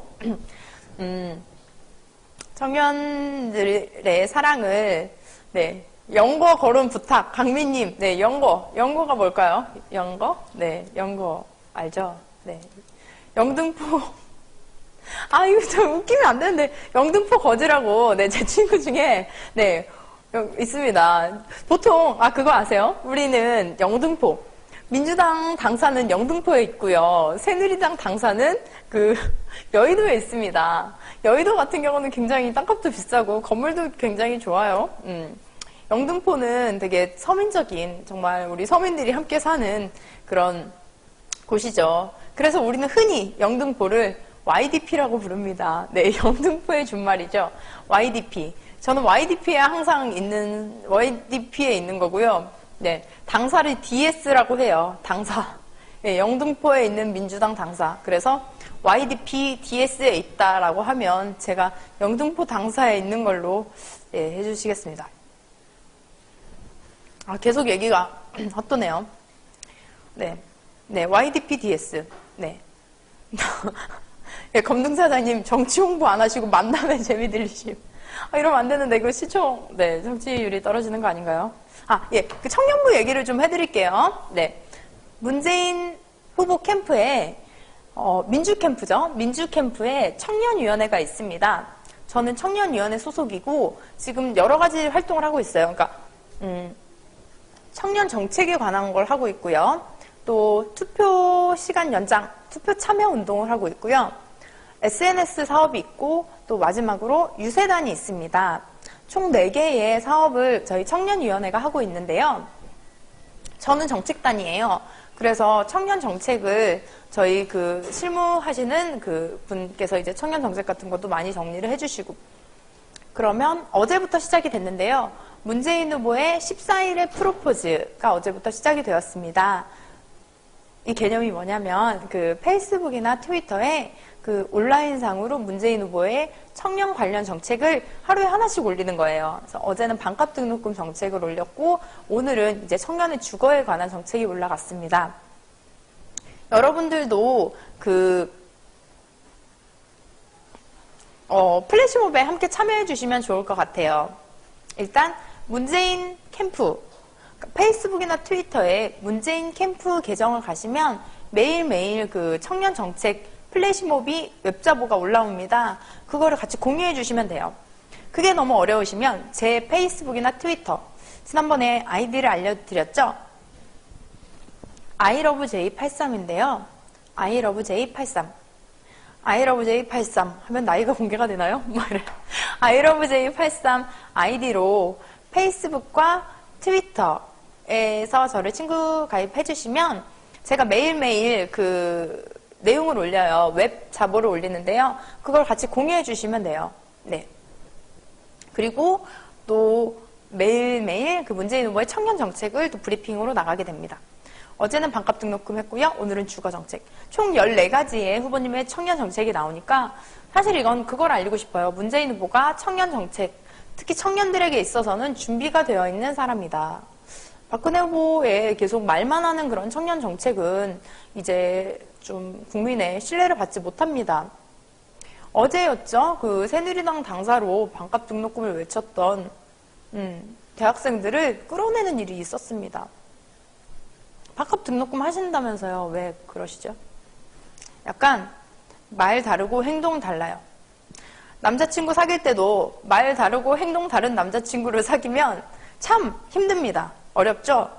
청년들의 사랑을, 네, 영거 거론 부탁, 강민님, 네, 영거가 뭘까요? 영거? 네, 영거, 알죠? 네. 영등포, 이거 좀 웃기면 안 되는데, 영등포 거지라고, 네, 제 친구 중에, 네, 있습니다. 보통, 그거 아세요? 우리는 영등포. 민주당 당사는 영등포에 있고요. 새누리당 당사는 여의도에 있습니다. 여의도 같은 경우는 굉장히 땅값도 비싸고 건물도 굉장히 좋아요. 영등포는 되게 서민적인, 정말 우리 서민들이 함께 사는 그런 곳이죠. 그래서 우리는 흔히 영등포를 YDP라고 부릅니다. 네, 영등포의 준말이죠. YDP. 저는 YDP에 있는 거고요. 네, 당사를 DS라고 해요. 당사. 네, 영등포에 있는 민주당 당사. 그래서 YDP DS에 있다라고 하면 제가 영등포 당사에 있는 걸로 해주시겠습니다. 계속 얘기가 헛도네요. 네, YDP DS. 네. 네, 검둥사장님 정치 홍보 안 하시고 만남에 재미 들리심. 이러면 안 되는데 이거 시청, 정치율이 떨어지는 거 아닌가요? 그 청년부 얘기를 좀 해드릴게요. 네. 문재인 후보 캠프에, 민주캠프죠. 민주캠프에 청년위원회가 있습니다. 저는 청년위원회 소속이고, 지금 여러 가지 활동을 하고 있어요. 그러니까, 청년 정책에 관한 걸 하고 있고요. 또 투표 시간 연장, 투표 참여 운동을 하고 있고요. SNS 사업이 있고 또 마지막으로 유세단이 있습니다. 총 4개의 사업을 저희 청년위원회가 하고 있는데요. 저는 정책단이에요. 그래서 청년 정책을 저희 실무하시는 분께서 이제 청년 정책 같은 것도 많이 정리를 해주시고, 그러면 어제부터 시작이 됐는데요. 문재인 후보의 14일의 프로포즈가 어제부터 시작이 되었습니다. 이 개념이 뭐냐면 페이스북이나 트위터에 온라인상으로 문재인 후보의 청년 관련 정책을 하루에 하나씩 올리는 거예요. 그래서 어제는 반값 등록금 정책을 올렸고 오늘은 이제 청년의 주거에 관한 정책이 올라갔습니다. 여러분들도 플래시몹에 함께 참여해 주시면 좋을 것 같아요. 일단 문재인 캠프, 페이스북이나 트위터에 문재인 캠프 계정을 가시면 매일매일 청년 정책 플래시몹이 웹자보가 올라옵니다. 그거를 같이 공유해 주시면 돼요. 그게 너무 어려우시면 제 페이스북이나 트위터, 지난번에 아이디를 알려드렸죠? iloveJ83인데요. iloveJ83. iloveJ83 하면 나이가 공개가 되나요? iloveJ83 아이디로 페이스북과 트위터에서 저를 친구 가입해 주시면 제가 매일매일 내용을 올려요. 웹 자보를 올리는데요. 그걸 같이 공유해 주시면 돼요. 네. 그리고 또 매일매일 문재인 후보의 청년 정책을 또 브리핑으로 나가게 됩니다. 어제는 반값 등록금 했고요. 오늘은 주거 정책. 총 14가지의 후보님의 청년 정책이 나오니까 사실 이건 그걸 알리고 싶어요. 문재인 후보가 청년 정책, 특히 청년들에게 있어서는 준비가 되어 있는 사람이다. 박근혜 후보의 계속 말만 하는 그런 청년 정책은 이제 좀 국민의 신뢰를 받지 못합니다. 어제였죠. 새누리당 당사로 반값 등록금을 외쳤던 대학생들을 끌어내는 일이 있었습니다. 반값 등록금 하신다면서요. 왜 그러시죠? 약간 말 다르고 행동 달라요. 남자친구 사귈 때도 말 다르고 행동 다른 남자친구를 사귀면 참 힘듭니다. 어렵죠?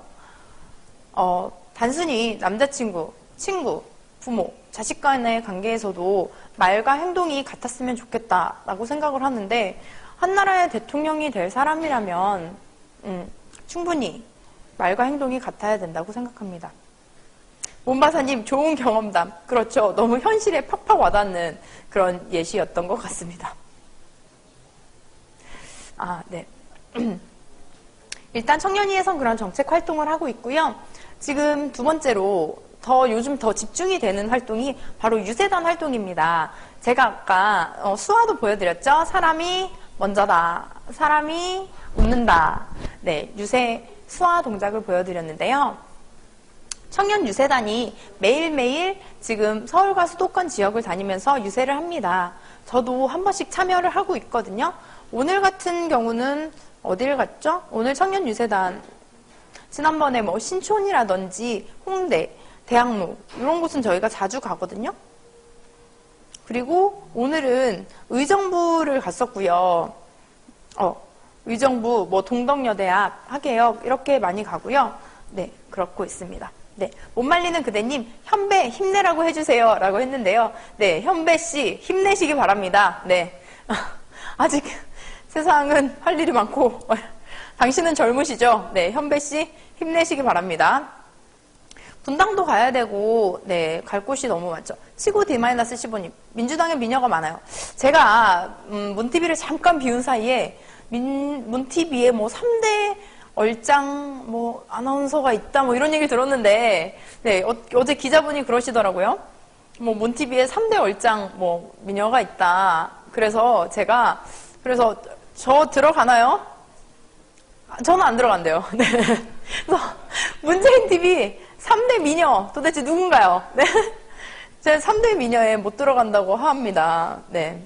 단순히 남자친구, 친구, 부모, 자식 간의 관계에서도 말과 행동이 같았으면 좋겠다라고 생각을 하는데 한 나라의 대통령이 될 사람이라면 충분히 말과 행동이 같아야 된다고 생각합니다. 몬바사님 좋은 경험담. 그렇죠. 너무 현실에 팍팍 와닿는 그런 예시였던 것 같습니다. 네. 일단 청년위에선 그런 정책 활동을 하고 있고요. 지금 두 번째로 요즘 더 집중이 되는 활동이 바로 유세단 활동입니다. 제가 아까 수화도 보여드렸죠. 사람이 먼저다. 사람이 웃는다. 네, 유세 수화 동작을 보여드렸는데요. 청년 유세단이 매일매일 지금 서울과 수도권 지역을 다니면서 유세를 합니다. 저도 한 번씩 참여를 하고 있거든요. 오늘 같은 경우는 어디를 갔죠? 오늘 청년 유세단 지난번에 신촌이라든지 홍대, 대학로 이런 곳은 저희가 자주 가거든요. 그리고 오늘은 의정부를 갔었고요. 의정부, 동덕여대 앞, 하계역 이렇게 많이 가고요. 네, 그렇고 있습니다. 네, 못 말리는 그대님, 현배 힘내라고 해주세요 라고 했는데요. 네, 현배씨 힘내시기 바랍니다. 네, 아직 세상은 할 일이 많고 당신은 젊으시죠? 네, 현배씨 힘내시기 바랍니다. 분당도 가야 되고, 네, 갈 곳이 너무 많죠. 치고 D-15님, 민주당에 미녀가 많아요. 제가 문TV를 잠깐 비운 사이에 문TV에 3대 얼짱 뭐 아나운서가 있다 뭐 이런 얘기 들었는데 네, 어제 기자분이 그러시더라고요. 뭐 몬티비에 3대 얼짱 뭐 미녀가 있다. 그래서 제가 저 들어가나요? 저는 안 들어간대요. 네. 그래서 문재인 TV 3대 미녀 도대체 누군가요? 네. 제 3대 미녀에 못 들어간다고 합니다. 네.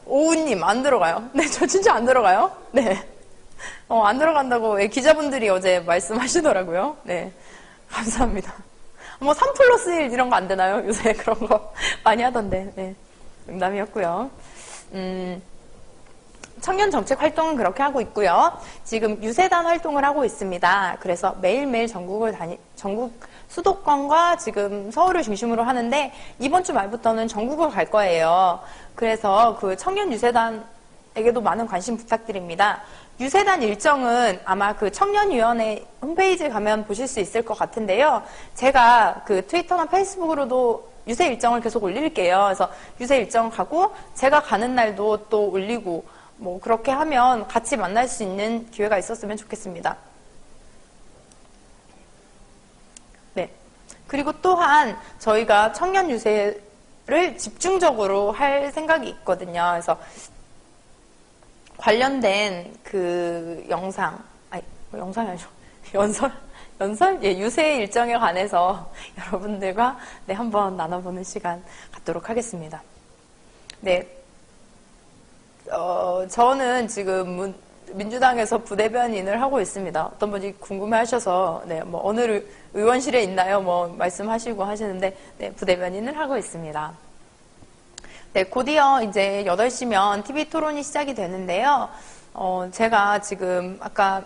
오우님 안 들어가요. 네, 저 진짜 안 들어가요. 네. 안 들어간다고 기자분들이 어제 말씀하시더라고요. 네. 감사합니다. 뭐 3+1 이런 거 안 되나요? 요새 그런 거 많이 하던데. 네. 농담이었고요. 청년 정책 활동은 그렇게 하고 있고요. 지금 유세단 활동을 하고 있습니다. 그래서 매일매일 전국 수도권과 지금 서울을 중심으로 하는데 이번 주 말부터는 전국을 갈 거예요. 그래서 그 청년 유세단에게도 많은 관심 부탁드립니다. 유세단 일정은 아마 그 청년위원회 홈페이지에 가면 보실 수 있을 것 같은데요. 제가 그 트위터나 페이스북으로도 유세 일정을 계속 올릴게요. 그래서 유세 일정 가고 제가 가는 날도 또 올리고 뭐 그렇게 하면 같이 만날 수 있는 기회가 있었으면 좋겠습니다. 네. 그리고 또한 저희가 청년 유세를 집중적으로 할 생각이 있거든요. 그래서 관련된 그 영상이 아니죠. 연설? 예, 유세 일정에 관해서 여러분들과 네, 한번 나눠보는 시간 갖도록 하겠습니다. 네. 저는 지금 민주당에서 부대변인을 하고 있습니다. 어떤 분이 궁금해 하셔서, 네, 뭐, 어느 의원실에 있나요? 뭐, 말씀하시고 하시는데, 네, 부대변인을 하고 있습니다. 네, 곧이어 이제 8시면 TV 토론이 시작이 되는데요. 제가 지금 아까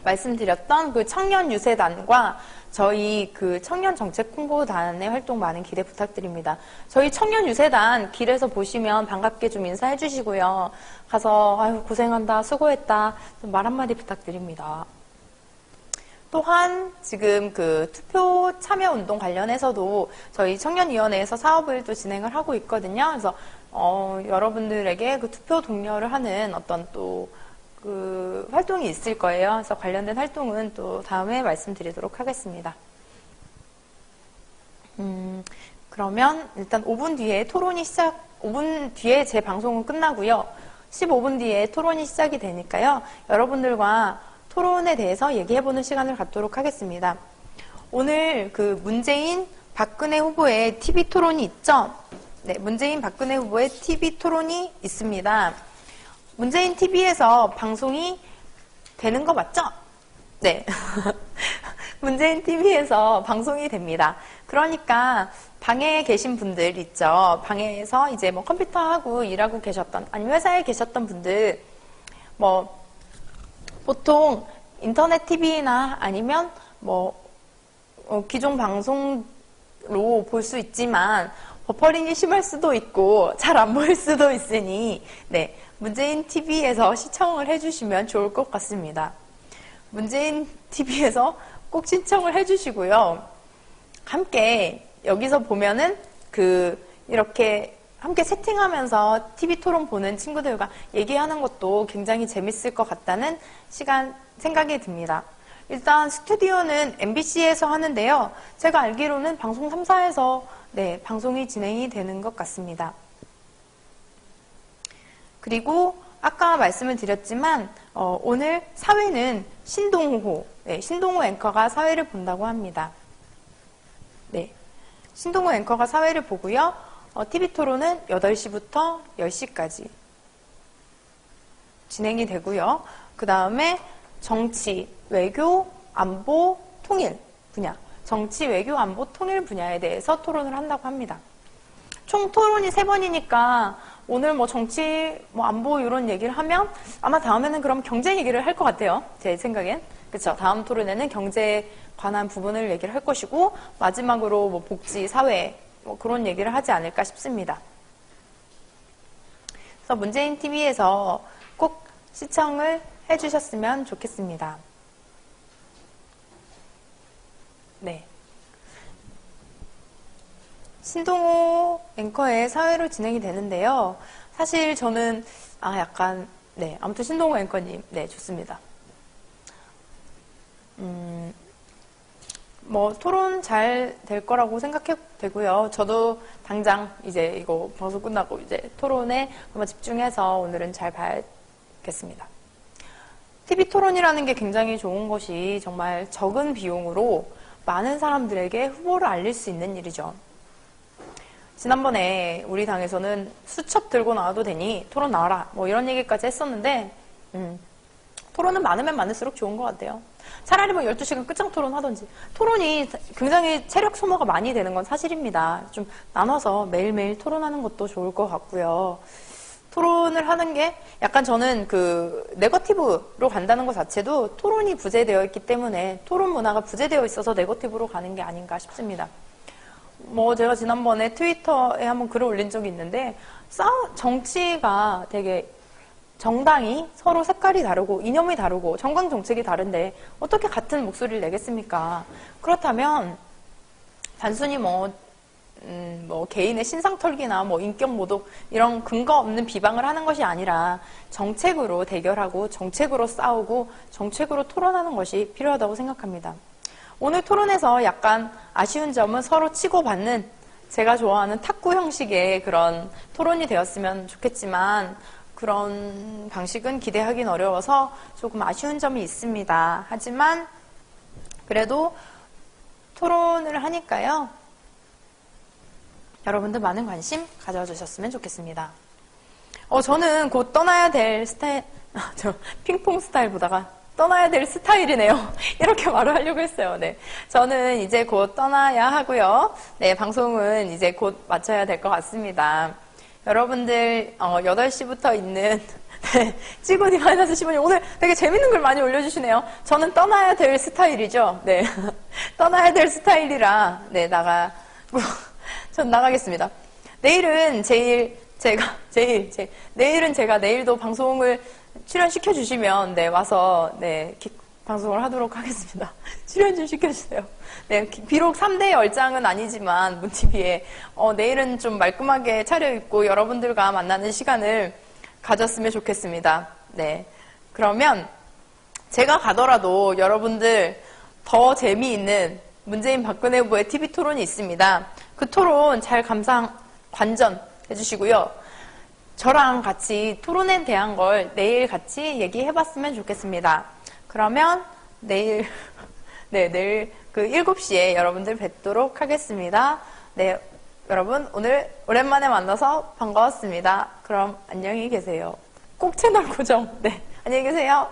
말씀드렸던 그 청년 유세단과 저희 그 청년 정책 홍보단의 활동 많은 기대 부탁드립니다. 저희 청년 유세단 길에서 보시면 반갑게 좀 인사해 주시고요. 가서 아유 고생한다, 수고했다 좀 말 한마디 부탁드립니다. 또한 지금 그 투표 참여 운동 관련해서도 저희 청년위원회에서 사업을 또 진행을 하고 있거든요. 그래서 여러분들에게 그 투표 독려를 하는 어떤 또 그 활동이 있을 거예요. 그래서 관련된 활동은 또 다음에 말씀드리도록 하겠습니다. 그러면 일단 5분 뒤에 제 방송은 끝나고요. 15분 뒤에 토론이 시작이 되니까요. 여러분들과 토론에 대해서 얘기해보는 시간을 갖도록 하겠습니다. 오늘 그 문재인, 박근혜 후보의 TV 토론이 있죠? 네, 문재인, 박근혜 후보의 TV 토론이 있습니다. 문재인 TV에서 방송이 되는 거 맞죠? 네. 문재인 TV에서 방송이 됩니다. 그러니까 방에 계신 분들 있죠. 방에서 이제 뭐 컴퓨터하고 일하고 계셨던, 아니면 회사에 계셨던 분들, 뭐, 보통 인터넷 TV나 아니면 뭐, 기존 방송으로 볼 수 있지만, 버퍼링이 심할 수도 있고, 잘 안 보일 수도 있으니, 네. 문재인 TV에서 시청을 해주시면 좋을 것 같습니다. 문재인 TV에서 꼭 신청을 해주시고요. 함께 여기서 보면은 이렇게 함께 채팅하면서 TV 토론 보는 친구들과 얘기하는 것도 굉장히 재밌을 것 같다는 생각이 듭니다. 일단 스튜디오는 MBC에서 하는데요. 제가 알기로는 방송 3사에서 네, 방송이 진행이 되는 것 같습니다. 그리고 아까 말씀을 드렸지만 오늘 사회는 신동호 앵커가 사회를 본다고 합니다. 네, 신동호 앵커가 사회를 보고요. TV 토론은 8시부터 10시까지 진행이 되고요. 그 다음에 정치, 외교, 안보, 통일 분야, 정치, 외교, 안보, 통일 분야에 대해서 토론을 한다고 합니다. 총 토론이 3번이니까 오늘 뭐 정치, 뭐 안보 이런 얘기를 하면 아마 다음에는 그럼 경제 얘기를 할 것 같아요. 제 생각엔. 그렇죠. 다음 토론에는 경제에 관한 부분을 얘기를 할 것이고 마지막으로 뭐 복지, 사회 뭐 그런 얘기를 하지 않을까 싶습니다. 그래서 문재인 TV에서 꼭 시청을 해주셨으면 좋겠습니다. 네. 신동호 앵커의 사회로 진행이 되는데요. 사실 저는 약간 네, 아무튼 신동호 앵커님, 네, 좋습니다. 뭐, 토론 잘 될 거라고 생각해도 되고요. 저도 당장 이제 이거 방송 끝나고 이제 토론에 한번 집중해서 오늘은 잘 봐야겠습니다. TV 토론이라는 게 굉장히 좋은 것이 정말 적은 비용으로 많은 사람들에게 후보를 알릴 수 있는 일이죠. 지난번에 우리 당에서는 수첩 들고 나와도 되니 토론 나와라 뭐 이런 얘기까지 했었는데 토론은 많으면 많을수록 좋은 것 같아요. 차라리 뭐 12시간 끝장 토론 하던지. 토론이 굉장히 체력 소모가 많이 되는 건 사실입니다. 좀 나눠서 매일매일 토론하는 것도 좋을 것 같고요. 토론을 하는 게 약간 저는 그 네거티브로 간다는 것 자체도 토론이 부재되어 있기 때문에 토론 문화가 부재되어 있어서 네거티브로 가는 게 아닌가 싶습니다. 뭐 제가 지난번에 트위터에 한번 글을 올린 적이 있는데 정치가 되게 정당이 서로 색깔이 다르고 이념이 다르고 정강 정책이 다른데 어떻게 같은 목소리를 내겠습니까? 그렇다면 단순히 뭐 개인의 신상털기나 뭐 인격 모독 이런 근거 없는 비방을 하는 것이 아니라 정책으로 대결하고 정책으로 싸우고 정책으로 토론하는 것이 필요하다고 생각합니다. 오늘 토론에서 약간 아쉬운 점은 서로 치고받는 제가 좋아하는 탁구 형식의 그런 토론이 되었으면 좋겠지만 그런 방식은 기대하긴 어려워서 조금 아쉬운 점이 있습니다. 하지만 그래도 토론을 하니까요. 여러분들 많은 관심 가져주셨으면 좋겠습니다. 저는 곧 떠나야 될 스타일, 저 핑퐁 스타일 보다가 떠나야 될 스타일이네요. 이렇게 말을 하려고 했어요. 네. 저는 이제 곧 떠나야 하고요. 네, 방송은 이제 곧 마쳐야 될 것 같습니다. 여러분들 8시부터 있는 찌구니 마이너스 10원이 오늘 되게 재밌는 글 많이 올려주시네요. 저는 떠나야 될 스타일이죠. 네, 떠나야 될 스타일이라 네 전 나가겠습니다. 내일은 내일은 제가 내일도 방송을 출연시켜 주시면 네 와서 네 방송을 하도록 하겠습니다. 출연 좀 시켜주세요. 네, 비록 3대 열장은 아니지만 문TV에 내일은 좀 말끔하게 차려입고 여러분들과 만나는 시간을 가졌으면 좋겠습니다. 네, 그러면 제가 가더라도 여러분들 더 재미있는 문재인 박근혜 후보의 TV 토론이 있습니다. 그 토론 잘 관전 해주시고요. 저랑 같이 토론에 대한 걸 내일 같이 얘기해봤으면 좋겠습니다. 그러면 내일 그 7시에 여러분들 뵙도록 하겠습니다. 네, 여러분 오늘 오랜만에 만나서 반가웠습니다. 그럼 안녕히 계세요. 꼭 채널 고정. 네, 안녕히 계세요.